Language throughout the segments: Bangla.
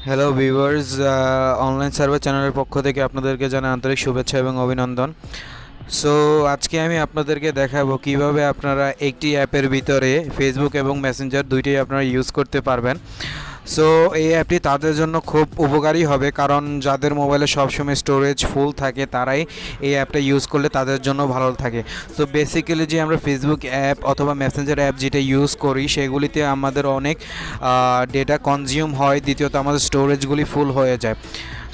হ্যালো ভিউয়ার্স, অনলাইন সার্ভার চ্যানেলের পক্ষ থেকে আপনাদেরকে জানাই আন্তরিক শুভেচ্ছা এবং অভিনন্দন। সো আজকে আমি আপনাদেরকে দেখাবো কিভাবে আপনারা একটি অ্যাপের ভিতরে ফেসবুক এবং মেসেঞ্জার দুইটাই আপনারা ইউজ করতে পারবেন। সো এই অ্যাপটি তাদের জন্য খুব উপকারী হবে, কারণ যাদের মোবাইলে সবসময় স্টোরেজ ফুল থাকে তারাই এই অ্যাপটা ইউজ করলে তাদের জন্য ভালো থাকে। সো বেসিক্যালি যে আমরা ফেসবুক অ্যাপ অথবা মেসেঞ্জার অ্যাপ যেটা ইউজ করি সেগুলিতে আমাদের অনেক ডেটা কনজিউম হয়, দ্বিতীয়ত আমাদের স্টোরেজগুলি ফুল হয়ে যায়।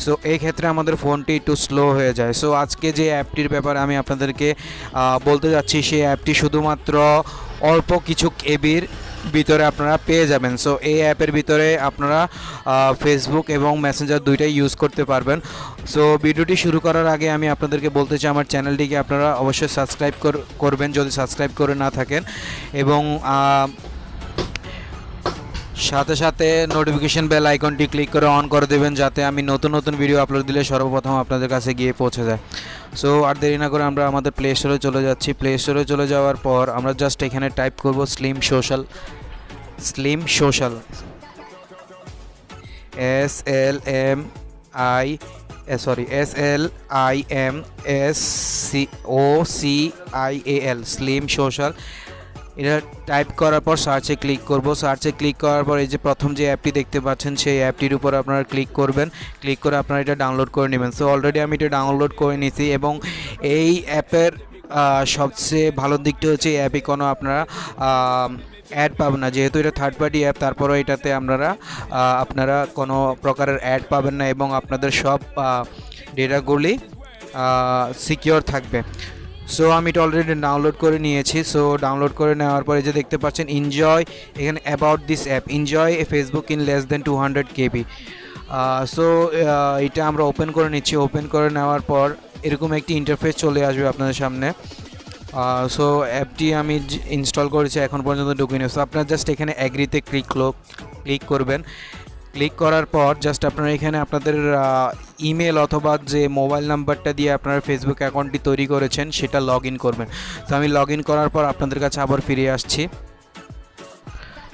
সো এই ক্ষেত্রে আমাদের ফোনটি একটু স্লো হয়ে যায়। সো আজকে যে অ্যাপটির ব্যাপারে আমি আপনাদেরকে বলতে যাচ্ছি, সেই অ্যাপটি শুধুমাত্র অল্প কিছু কেবির ভিতরে আপনারা পেয়ে যাবেন। সো এই অ্যাপের ভিতরে আপনারা ফেসবুক এবং মেসেঞ্জার দুইটাই ইউজ করতে পারবেন। সো ভিডিওটি শুরু করার আগে আমি আপনাদেরকে বলতে চাই, আমার চ্যানেলটিকে আপনারা অবশ্যই সাবস্ক্রাইব করবেন যদি সাবস্ক্রাইব করে না থাকেন, এবং সাথে সাথে নোটিফিকেশন বেল আইকনটি ক্লিক করে অন করে দেবেন, যাতে আমি নতুন নতুন ভিডিও আপলোড দিলে সর্বপ্রথম আপনাদের কাছে গিয়ে পৌঁছে যায়। সো আর দেরি না করে আমরা আমাদের প্লে স্টোরে চলে যাচ্ছি। প্লে স্টোরে চলে যাওয়ার পর আমরা জাস্ট এখানে টাইপ করব SlimSocial, SLIMSocial SlimSocial। এটা টাইপ করার পর সার্চে ক্লিক করব। সার্চে ক্লিক করার পর এই যে প্রথম যে অ্যাপটি দেখতে পাচ্ছেন সেই অ্যাপটির উপর আপনারা ক্লিক করবেন। ক্লিক করে আপনারা এটা ডাউনলোড করে নেবেন। সো অলরেডি আমি এটা ডাউনলোড করে নিয়েছি, এবং এই অ্যাপের সবচেয়ে ভালো দিকটা হচ্ছে এই অ্যাপে কোনো আপনারা অ্যাড পাবেন না, যেহেতু এটা থার্ড পার্টি অ্যাপ। তারপরেও এটাতে আপনারা কোনো প্রকারের অ্যাড পাবেন না, এবং আপনাদের সব ডেটাগুলি সিকিওর থাকবে। সো আমি এটা অলরেডি ডাউনলোড করে নিয়েছি। সো ডাউনলোড করে নেওয়ার পরে যে দেখতে পাচ্ছেন এনজয়, এখানে about this app, enjoy Facebook in less than 200 KB। So এটা আমরা ওপেন করে নিচ্ছি। ওপেন করে নেওয়ার পর এরকম একটি ইন্টারফেস চলে আসবে আপনাদের সামনে। সো অ্যাপটি আমি ইনস্টল করেছি, এখন পর্যন্ত ঢুকিনি। সো আপনারা জাস্ট এখানে অ্যাগ্রিতে ক্লিক করবেন। ক্লিক করার পর জাস্ট আপনারা এখানে আপনাদের ইমেল অথবা যে মোবাইল নাম্বারটা দিয়ে আপনারা ফেসবুক অ্যাকাউন্টটি তৈরি করেছেন সেটা লগ ইন করবেন। তো আমি লগ ইন করার পর আপনাদের কাছে আবার ফিরে আসছি।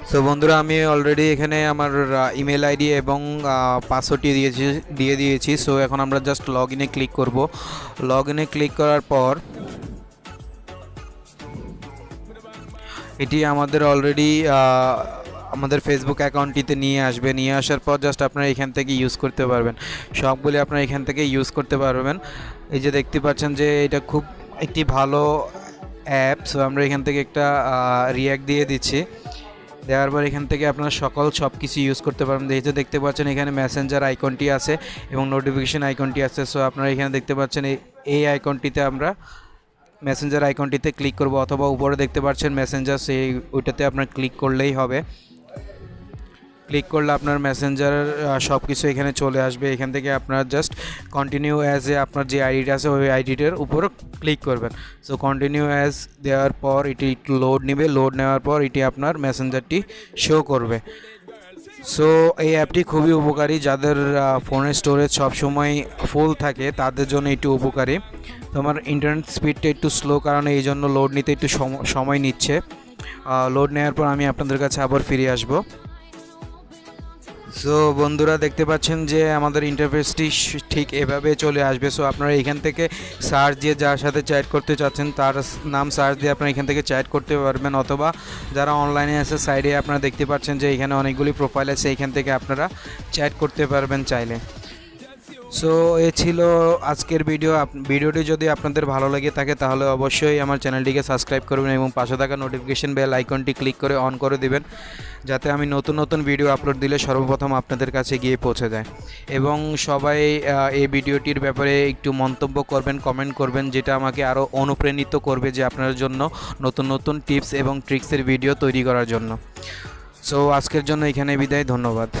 সো বন্ধুরা, আমি অলরেডি এখানে আমার ইমেল আইডি এবং পাসওয়ার্ডটি দিয়ে দিয়েছি। সো এখন আমরা জাস্ট লগ ইনে ক্লিক করব। লগ ইনে ক্লিক করার পর এটি আমাদের অলরেডি আমাদের ফেসবুক অ্যাকাউন্টটিতে নিয়ে আসবে। নিয়ে আসার পর জাস্ট আপনারা এখান থেকে ইউজ করতে পারবেন, সবগুলি আপনারা এখান থেকে ইউজ করতে পারবেন। এই যে দেখতে পাচ্ছেন যে এটা খুব একটি ভালো অ্যাপ। সো আমরা এখান থেকে একটা রিঅ্যাক্ট দিয়ে দিচ্ছি। দেওয়ার পর এখান থেকে আপনারা সব কিছু ইউজ করতে পারবেন। এই যে দেখতে পাচ্ছেন এখানে মেসেঞ্জার আইকনটি আছে এবং নোটিফিকেশন আইকনটি আছে। সো আপনারা এখানে দেখতে পাচ্ছেন এই আইকনটিতে আমরা মেসেঞ্জার আইকনটিতে ক্লিক করব, অথবা উপরে দেখতে পাচ্ছেন মেসেঞ্জার, সেই ওইটাতে আপনার ক্লিক করলেই হবে। ক্লিক করলে আপনার মেসেঞ্জার সব কিছু এখানে চলে আসবে। এখান থেকে আপনার জাস্ট কন্টিনিউ অ্যাজ এ আপনার যে আইডিটা আছে ওই আইডিটার উপর ক্লিক করবেন। সো কন্টিনিউ অ্যাজ দেওয়ার পর এটি একটু লোড নেবে। লোড নেওয়ার পর এটি আপনার মেসেঞ্জারটি শো করবে। সো এই অ্যাপটি খুবই উপকারী, যাদের ফোনের স্টোরেজ সবসময় ফুল থাকে তাদের জন্য একটু উপকারী। তো আমার ইন্টারনেট স্পিডটা একটু স্লো, কারণে এই জন্য লোড নিতে একটু সময় নিচ্ছে। লোড নেওয়ার পর আমি আপনাদের কাছে আবার ফিরে আসব। সো বন্ধুরা, দেখতে পাচ্ছেন যে আমাদের ইন্টারফেসটি ঠিক এভাবে চলে আসবে। সো আপনারা এখান থেকে সার্চ দিয়ে যার সাথে চ্যাট করতে চাচ্ছেন তার নাম সার্চ দিয়ে আপনারা এখান থেকে চ্যাট করতে পারবেন, অথবা যারা অনলাইনে আছে সাইডে আপনারা দেখতে পাচ্ছেন যে এখানে অনেকগুলি প্রোফাইল আছে, এখান থেকে আপনারা চ্যাট করতে পারবেন চাইলে। সো এ ছিল আজকের ভিডিওটি যদি আপনাদের ভালো লাগে থাকে তাহলে অবশ্যই আমার চ্যানেলটিকে সাবস্ক্রাইব করবেন এবং পাশে থাকা নোটিফিকেশন বেল আইকনটি ক্লিক করে অন করে দিবেন, যাতে আমি নতুন নতুন ভিডিও আপলোড দিলে সর্বপ্রথম আপনাদের কাছে গিয়ে পৌঁছে যায়। এবং সবাই এই ভিডিওটির ব্যাপারে একটু মন্তব্য করবেন, কমেন্ট করবেন, যেটা আমাকে আরও অনুপ্রাণিত করবে যে আপনার জন্য নতুন নতুন টিপস এবং ট্রিক্সের ভিডিও তৈরি করার জন্য। সো আজকের জন্য এখানে বিদায়, ধন্যবাদ।